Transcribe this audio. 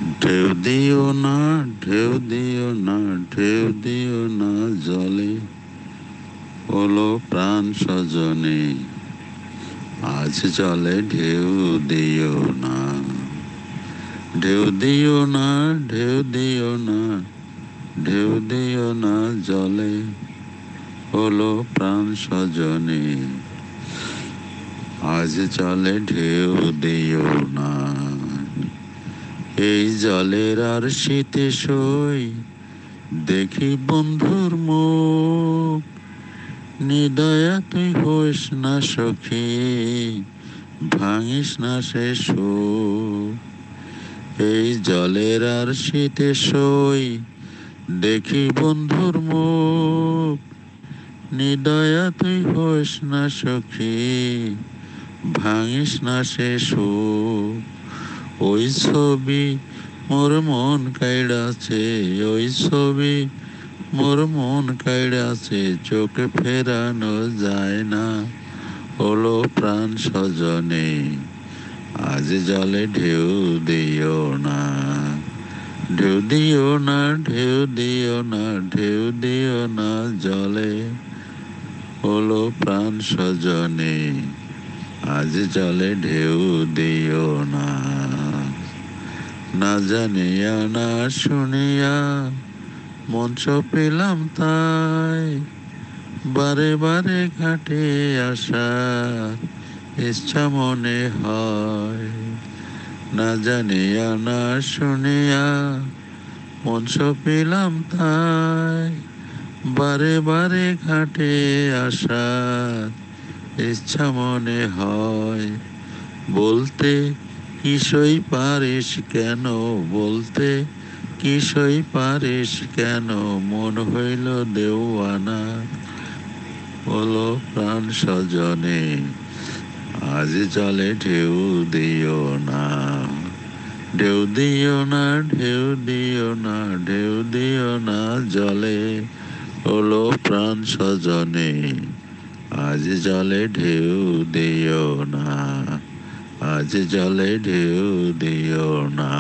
ঢেউ দিও না, ঢেউ দিও না, ঢেউ দিও না জলে, হলো প্রাণ সজনে, আজ জলে ঢেউ দিও না। ঢেউ দিও না, ঢেউ দিও না, ঢেউ দিও না জলে, হলো প্রাণ সজনে, আজ জলে ঢেউ দিও না। এই জলের আর শীতে সই দেখি বন্ধুর মুখ, নিদয়া তুই হইস না সখী, ভাঙিস না সে সুখ। এই জলের আর শীতে সই দেখি বন্ধুর মুখ, নিদয়া তুই হইস না সখী, ভাঙিস না সে সুখ। ওই ছবি মোর মন কাইড়াছে, ওই ছবি মোর মন কাইড়াছে, চোখে ফেরানো যায় না, হলো প্রাণ সজনে, আজ জলে ঢেউ দিও না। ঢেউ দিও না, ঢেউ দিও না, ঢেউ দিও না জলে, হলো প্রাণ সজনে, আজ জলে ঢেউ দিও না। না জানিয়া না শুনিয়া মঞ্চ পেলাম তাই, বারে বারে ঘাটে আসার ইচ্ছা মনে হয়। না জানিয়া না শুনিয়া মঞ্চ পেলাম তাই, বারে বারে ঘাটে আসার ইচ্ছা মনে হয়। বলতে কিসই পারিস কেন, বলতে কিসই পারিস কেন, মন হইল দেওয়ানা, হলো প্রাণ সজনে, আজ জলে ঢেউ দিও না। ঢেউ দিও না, ঢেউ দিও না, ঢেউ দিও না জলে, হলো প্রাণ সজনে, আজ জলে ঢেউ দিও না, আজ জলে ঢেউ দিও না।